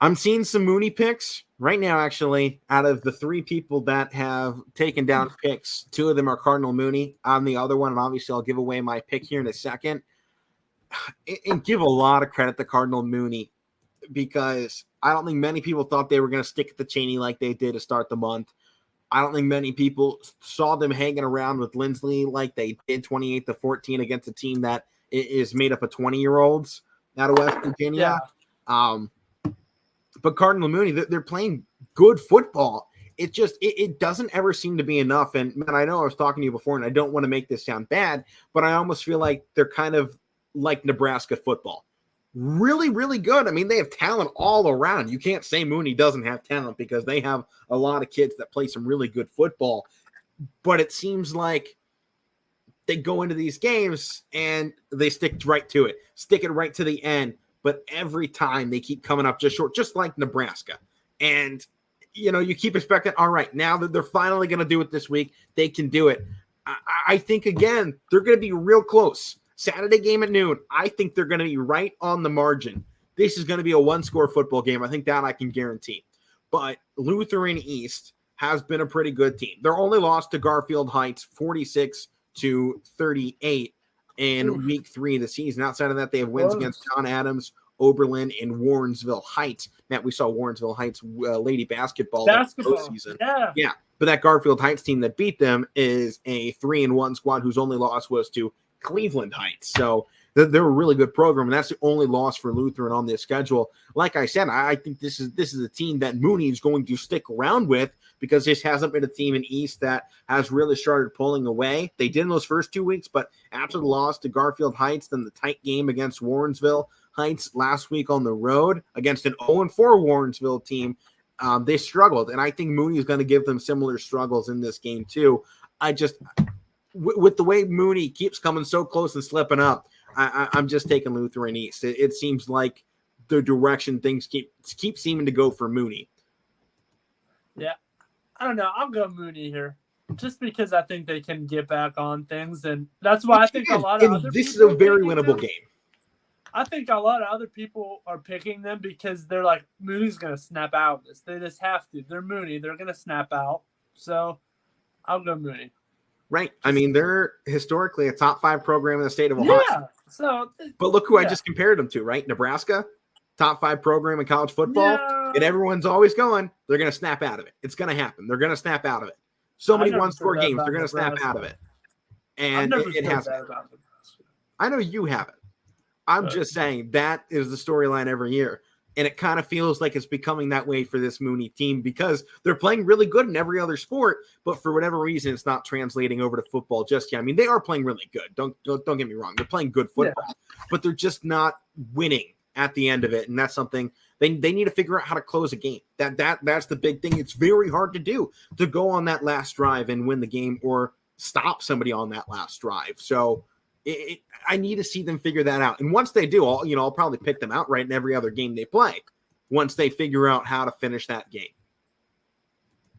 I'm seeing some Mooney picks right now, actually. Out of the 3 people that have taken down picks, 2 of them are Cardinal Mooney. I'm the other one, and obviously I'll give away my pick here in a second. And give a lot of credit to Cardinal Mooney because I don't think many people thought they were going to stick at the Cheney like they did to start the month. I don't think many people saw them hanging around with Lindsley like they did 28-14 against a team that is made up of 20-year-olds out of West Virginia. Yeah. But Cardinal Mooney, they're playing good football. It just it doesn't ever seem to be enough. And man, I know I was talking to you before, and I don't want to make this sound bad, but I almost feel like they're kind of like Nebraska football. Really, really good. I mean, they have talent all around. You can't say Mooney doesn't have talent because they have a lot of kids that play some really good football. But it seems like they go into these games and they stick right to it, stick it right to the end. But every time they keep coming up just short, just like Nebraska. And, you keep expecting, all right, now that they're finally going to do it this week, they can do it. I think, again, they're going to be real close. Saturday game at noon, I think they're going to be right on the margin. This is going to be a 1-score football game. I think that I can guarantee. But Lutheran East has been a pretty good team. They're only lost to Garfield Heights 46-38 in week 3 of the season. Outside of that, they have wins against John Adams, Oberlin, and Warrensville Heights. Matt, we saw Warrensville Heights lady basketball season. Yeah. But that Garfield Heights team that beat them is a 3-1 squad whose only loss was to Cleveland Heights. So they're a really good program, and that's the only loss for Lutheran on this schedule. Like I said, I think this is a team that Mooney is going to stick around with because this hasn't been a team in East that has really started pulling away. They did in those first 2 weeks, but after the loss to Garfield Heights, then the tight game against Warrensville Heights last week on the road against an 0-4 Warrensville team, they struggled, and I think Mooney is going to give them similar struggles in this game too. With the way Mooney keeps coming so close and slipping up, I'm just taking Lutheran East. It seems like the direction things keep seeming to go for Mooney. Yeah, I don't know. I'll go Mooney here just because I think they can get back on things, and that's why I think a lot of other this is a very winnable game. I think a lot of other people are picking them because they're like, Mooney's going to snap out of this. They just have to. They're Mooney. They're going to snap out. So I'll go Mooney. Right. I mean, they're historically a top 5 program in the state of Ohio. Yeah. But look who I just compared them to, right? Nebraska, top 5 program in college football. Yeah. And everyone's always going, they're going to snap out of it. It's going to happen. They're going to snap out of it. So many 1-score games, they're going to snap out of it. And it hasn't. I know you haven't. I'm just saying that is the storyline every year. And it kind of feels like it's becoming that way for this Mooney team because they're playing really good in every other sport, but for whatever reason, it's not translating over to football just yet. I mean, they are playing really good. Don't get me wrong. They're playing good football, but they're just not winning at the end of it. And that's something they need to figure out how to close a game. That's the big thing. It's very hard to do, to go on that last drive and win the game or stop somebody on that last drive. So I need to see them figure that out. And once they do, I'll probably pick them outright in every other game they play once they figure out how to finish that game.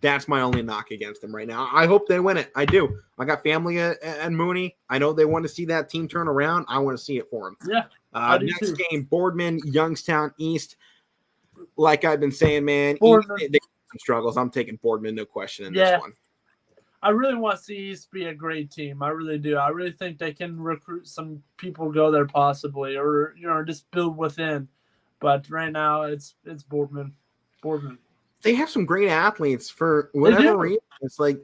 That's my only knock against them right now. I hope they win it. I do. I got family and Mooney. I know they want to see that team turn around. I want to see it for them. Yeah. Next game, Boardman, Youngstown East. Like I've been saying, man, they have some struggles. I'm taking Boardman, no question in this one. I really want to see East be a great team. I really do. I really think they can recruit some people, go there possibly, or just build within. But right now, it's Boardman. They have some great athletes for whatever reason. It's like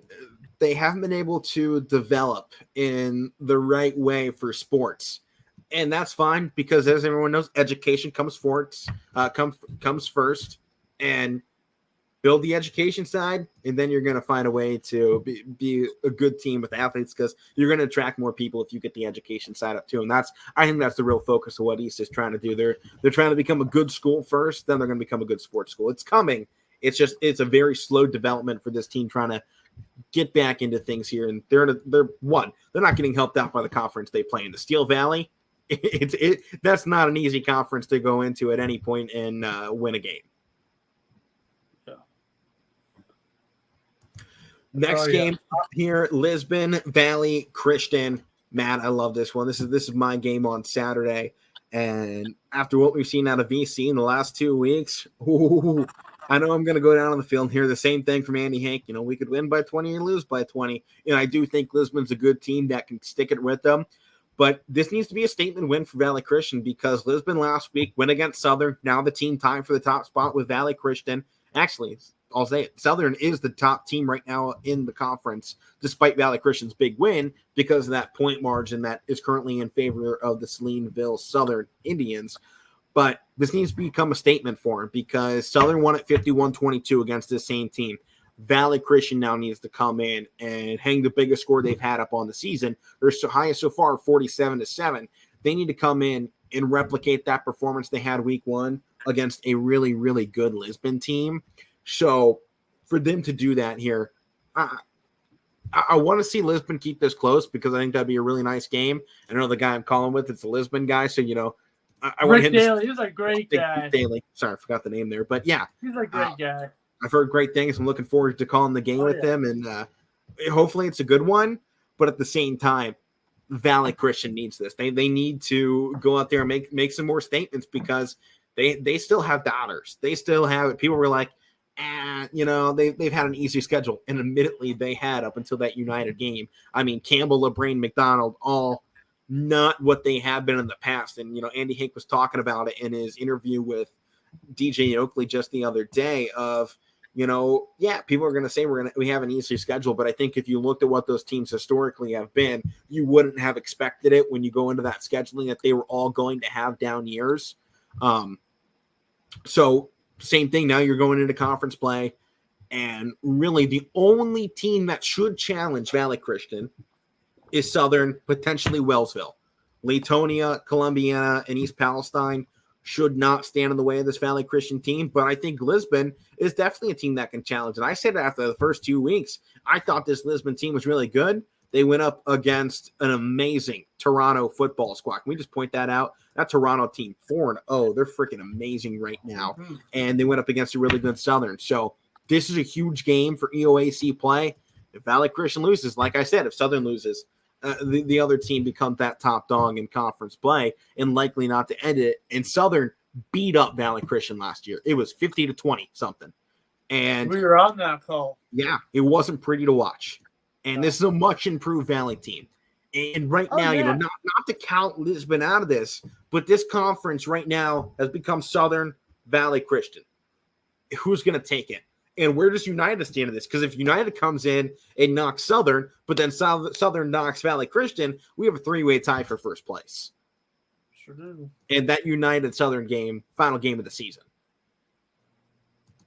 they haven't been able to develop in the right way for sports, and that's fine because, as everyone knows, education comes first, and build the education side, and then you're going to find a way to be a good team with athletes, because you're going to attract more people if you get the education side up too. And I think that's the real focus of what East is trying to do. They're trying to become a good school first, then they're going to become a good sports school. It's coming. It's a very slow development for this team trying to get back into things here. And they're not getting helped out by the conference they play in. The Steel Valley, that's not an easy conference to go into at any point and win a game. Next game here, Lisbon Valley Christian. Matt, I love this one. This is my game on Saturday. And after what we've seen out of VC in the last 2 weeks, I know I'm going to go down on the field and hear the same thing from Andy Hank. We could win by 20 or lose by 20. And I do think Lisbon's a good team that can stick it with them. But this needs to be a statement win for Valley Christian, because Lisbon last week went against Southern. Now the team tied for the top spot with Valley Christian. Actually, I'll say it, Southern is the top team right now in the conference, despite Valley Christian's big win, because of that point margin that is currently in favor of the Salineville Southern Indians. But this needs to become a statement for him, because Southern won at 51-22 against this same team. Valley Christian now needs to come in and hang the biggest score they've had up on the season. They're so highest so far, 47-7. They need to come in and replicate that performance they had week one against a really, really good Lisbon team. So for them to do that here, I want to see Lisbon keep this close, because I think that'd be a really nice game. I know the guy I'm calling with, it's a Lisbon guy. So, I want him Daly. He's a great guy. Daly. Sorry, I forgot the name there. But yeah. He's a great guy. I've heard great things. I'm looking forward to calling the game with him. And hopefully it's a good one. But at the same time, Valley Christian needs this. They need to go out there and make some more statements, because they still have doubters. They still have it. People were like, they've had an easy schedule. And admittedly, they had up until that United game. I mean, Campbell, LeBrain, McDonald, all not what they have been in the past. And, Andy Hink was talking about it in his interview with DJ Oakley just the other day of, people are going to say we have an easy schedule. But I think if you looked at what those teams historically have been, you wouldn't have expected it when you go into that scheduling that they were all going to have down years. So same thing. Now you're going into conference play, and really the only team that should challenge Valley Christian is Southern, potentially Wellsville. Latonia, Columbiana, and East Palestine should not stand in the way of this Valley Christian team. But I think Lisbon is definitely a team that can challenge. And I said after the first 2 weeks, I thought this Lisbon team was really good. They went up against an amazing Toronto football squad. Can we just point that out? That Toronto team, 4-0. They're freaking amazing right now. And they went up against a really good Southern. So this is a huge game for EOAC play. If Valley Christian loses, like I said, if Southern loses, the other team becomes that top dog in conference play and likely not to end it. And Southern beat up Valley Christian last year. It was 50-20 something. And we were on that call. Yeah, it wasn't pretty to watch. And this is a much improved Valley team. And right now, not to count Lisbon out of this, but this conference right now has become Southern Valley Christian. Who's going to take it? And where does United stand in this? Because if United comes in and knocks Southern, but then Southern knocks Valley Christian, we have a three-way tie for first place. Sure do. And that United Southern game, final game of the season.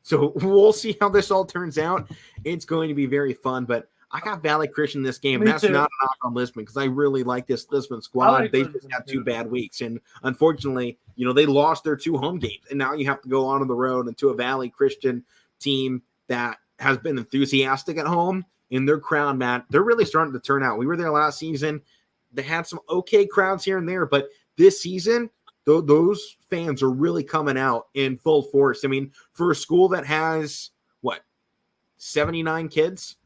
So we'll see how this all turns out. It's going to be very fun, but I got Valley Christian this game. That's not a knock on Lisbon, because I really like this Lisbon squad. They just had 2 bad weeks. And unfortunately, they lost their 2 home games. And now you have to go on the road into a Valley Christian team that has been enthusiastic at home. In their crowd, Matt, they're really starting to turn out. We were there last season. They had some okay crowds here and there, but this season, those fans are really coming out in full force. I mean, for a school that has, 79 kids?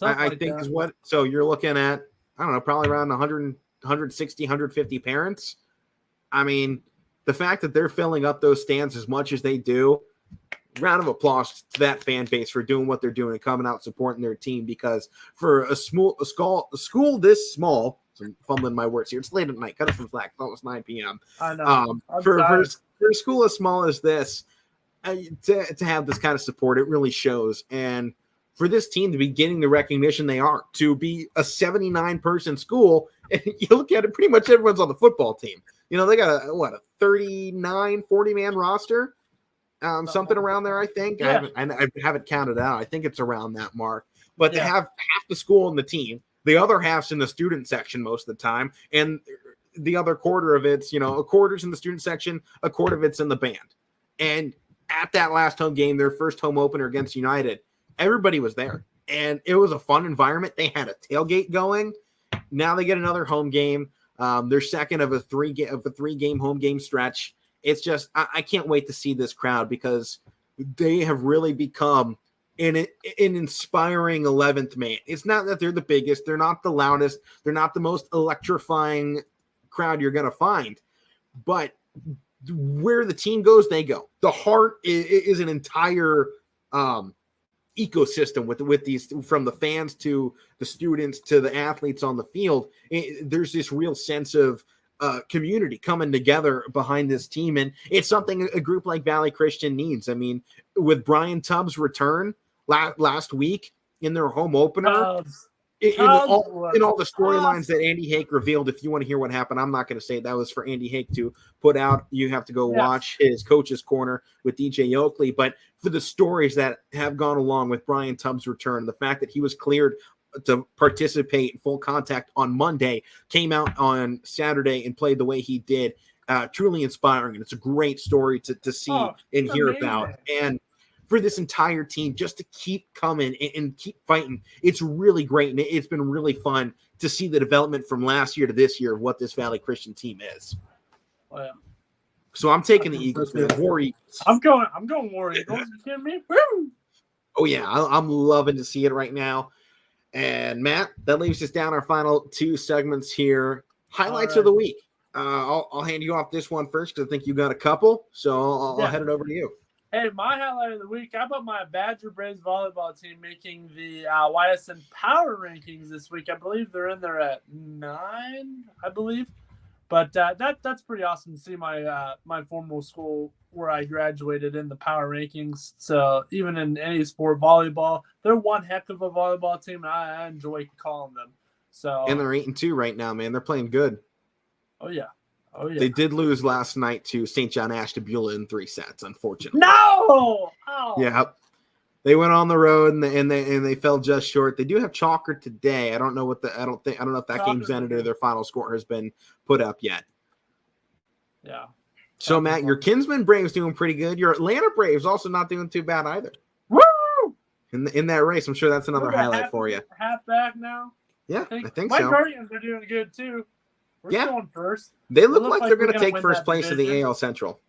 I think that is what. So you're looking at, I don't know, probably around 100, 160, 150 parents. I mean, the fact that they're filling up those stands as much as they do, round of applause to that fan base for doing what they're doing and coming out supporting their team. Because for a school this small, so I'm fumbling my words here. It's late at night. Cut us some slack. It's almost 9 p.m. I know. For a school as small as this, to have this kind of support, it really shows. And for this team to be getting the recognition they are, to be a 79-person school, and you look at it, pretty much everyone's on the football team. They got a 39, 40-man roster. something around there. I think Yeah. I haven't counted out. I think it's around that mark. But to have half the school in the team, the other half's in the student section most of the time, and the other quarter of it's, a quarter's in the student section, a quarter of it's in the band. And at that last home game, their first home opener against United, everybody was there, and it was a fun environment. They had a tailgate going. Now they get another home game. They're second of a three-game home game stretch. It's just I can't wait to see this crowd because they have really become an inspiring 11th man. It's not that they're the biggest, they're not the loudest, they're not the most electrifying crowd you're going to find, but where the team goes, they go. The heart is an entire ecosystem with these, from the fans to the students to the athletes on the field. There's this real sense of community coming together behind this team, and it's something a group like Valley Christian needs. I mean, with Brian Tubbs' return last week in their home opener, in all the storylines that Andy Hake revealed. If you want to hear what happened, I'm not going to say it. That was for Andy Hake to put out. You have to go watch his Coach's Corner with DJ Oakley. But for the stories that have gone along with Brian Tubbs' return, the fact that he was cleared to participate in full contact on Monday, came out on Saturday and played the way he did, truly inspiring. And it's a great story to see and hear about. And for this entire team just to keep coming and keep fighting, it's really great. And it's been really fun to see the development from last year to this year of what this Valley Christian team is. Oh, yeah. So I'm taking the Eagles, man. War Eagles. I'm going War Eagles. You kidding me? Woo! Oh, yeah. I'm loving to see it right now. And, Matt, that leaves us down our final two segments here. Highlights of the week. I'll hand you off this one first because I think you got a couple. So I'll head it over to you. Hey, my highlight of the week, how about my Badger Braves volleyball team making the YSN power rankings this week? I believe they're in there at 9, I believe. But that's pretty awesome to see my my formal school where I graduated in the power rankings. So even in any sport, volleyball, they're one heck of a volleyball team, and I enjoy calling them. So and they're 8-2 right now, man. They're playing good. Oh yeah. They did lose last night to St. John Ashtabula in 3 sets, unfortunately. No. Yeah. They went on the road and they fell just short. They do have Chalker today. I don't know if that game's ended or their final score has been put up yet. Yeah. So Matt, your Kinsman Braves doing pretty good. Your Atlanta Braves also not doing too bad either. Woo! In that race, I'm sure that's another highlight for you. Half back now. Yeah, I think my so. My Guardians are doing good too. We're going first. They look like they're going to take first place in the AL Central.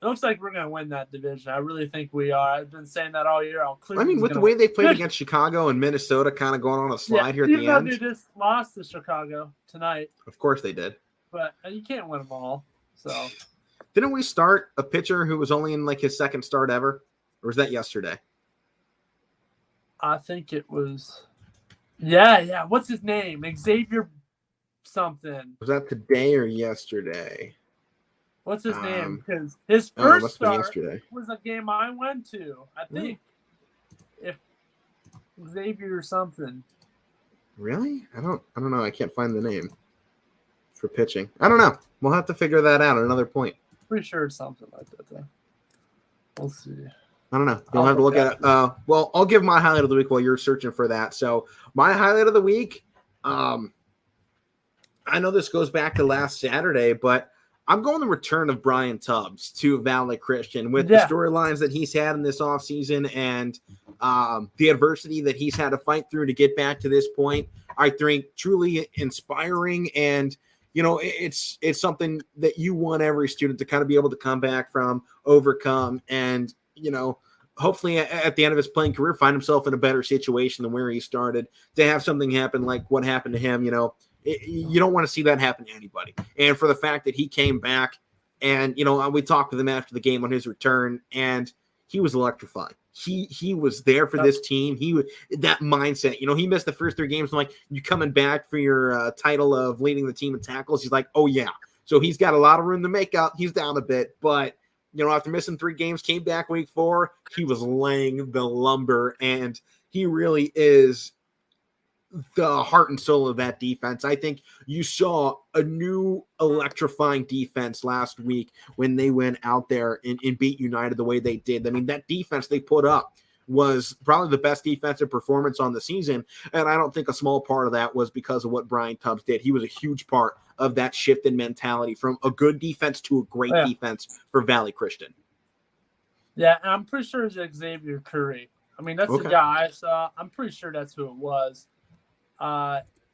It looks like we're going to win that division. I really think we are. I've been saying that all year. I mean, with the way they played against Chicago and Minnesota kind of going on a slide here at the end. They just lost to Chicago tonight. Of course they did. But you can't win them all. So didn't we start a pitcher who was only in like his second start ever? Or was that yesterday? I think it was. Yeah. What's his name? Xavier something. Was that today or yesterday? What's his name? Because his first start yesterday was a game I went to. I think if Xavier or something. Really? I don't know. I can't find the name for pitching. I don't know. We'll have to figure that out at another point. Pretty sure it's something like that though. We'll see. I don't know. You'll have to look at it. Well, I'll give my highlight of the week while you're searching for that. So my highlight of the week, I know this goes back to last Saturday, but I'm going the return of Brian Tubbs to Valley Christian with the storylines that he's had in this offseason and the adversity that he's had to fight through to get back to this point. I think truly inspiring, and it's something that you want every student to kind of be able to come back from, overcome, and hopefully at the end of his playing career find himself in a better situation than where he started. To have something happen like what happened to him, you don't want to see that happen to anybody. And for the fact that he came back and, we talked with him after the game on his return, and he was electrifying. He was there for this team. That mindset, he missed the first 3 games. I'm like, you coming back for your title of leading the team in tackles? He's like, oh yeah. So he's got a lot of room to make up. He's down a bit, but after missing 3 games, came back week 4, he was laying the lumber, and he really is the heart and soul of that defense. I think you saw a new electrifying defense last week when they went out there and beat United the way they did. I mean, that defense they put up was probably the best defensive performance on the season. And I don't think a small part of that was because of what Brian Tubbs did. He was a huge part of that shift in mentality from a good defense to a great defense for Valley Christian. Yeah, and I'm pretty sure it's Xavier Curry. I mean, that's the guy I saw. I'm pretty sure that's who it was.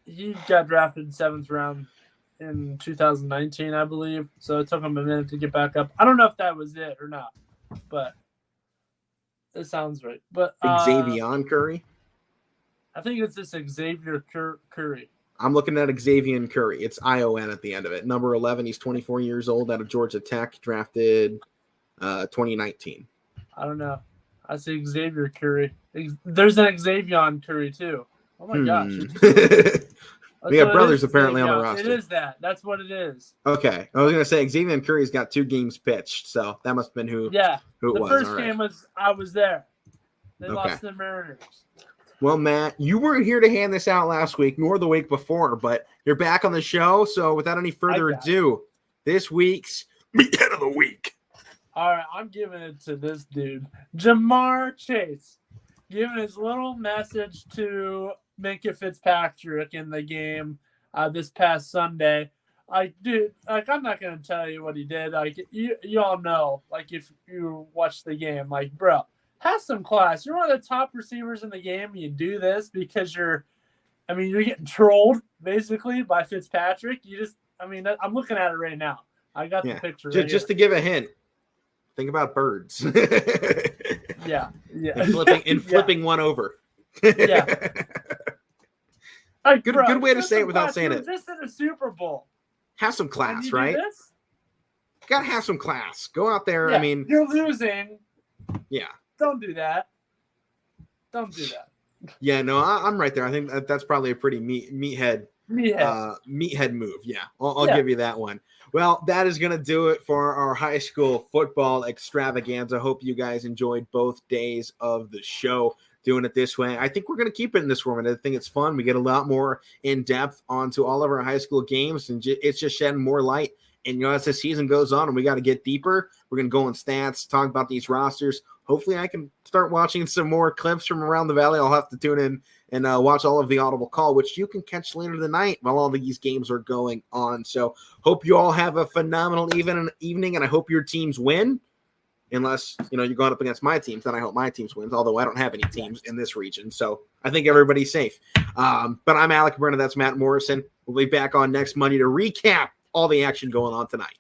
He got drafted 7th round in 2019, I believe. So it took him a minute to get back up. I don't know if that was it or not, but it sounds right. But Xavier Curry? I think it's this Xavier Curry. I'm looking at Xavier Curry. It's ION at the end of it. Number 11, he's 24 years old, out of Georgia Tech, drafted 2019. I don't know. I see Xavier Curry. There's an Xavier Curry, too. Oh, my gosh. We have brothers apparently on the roster. It is that. That's what it is. Okay. I was going to say Xavier Curry's got 2 games pitched, so that must have been who it was. The first game I was there. They lost to the Mariners. Well, Matt, you weren't here to hand this out last week nor the week before, but you're back on the show. So without any further ado, this week's Meathead of the Week. All right, I'm giving it to this dude, Jamar Chase, giving his little message to Minkah Fitzpatrick in the game this past Sunday. Dude, I'm not gonna tell you what he did. You all know, if you watch the game, bro, have some class. You're one of the top receivers in the game. And you do this because you're getting trolled basically by Fitzpatrick. I'm looking at it right now. I got the picture. Just to give a hint. Think about birds. Yeah. And flipping one over. Yeah. Good way to say it without saying it. Just in a Super Bowl. Have some class, right? Gotta have some class. Go out there. Yeah, you're losing. Yeah. Don't do that. Yeah, no, I'm right there. I think that's probably a pretty meathead move. Yeah, I'll give you that one. Well, that is going to do it for our high school football extravaganza. Hope you guys enjoyed both days of the show doing it this way. I think we're going to keep it in this format. I think it's fun. We get a lot more in depth onto all of our high school games, and it's just shedding more light. And, as the season goes on and we got to get deeper, we're going to go in stats, talk about these rosters. Hopefully I can start watching some more clips from around the valley. I'll have to tune in and watch all of the Audible Call, which you can catch later tonight while all these games are going on. So hope you all have a phenomenal evening, and I hope your teams win. Unless, you're going up against my teams, then I hope my teams wins, although I don't have any teams in this region. So I think everybody's safe. But I'm Alec Brennan. That's Matt Morrison. We'll be back on next Monday to recap all the action going on tonight.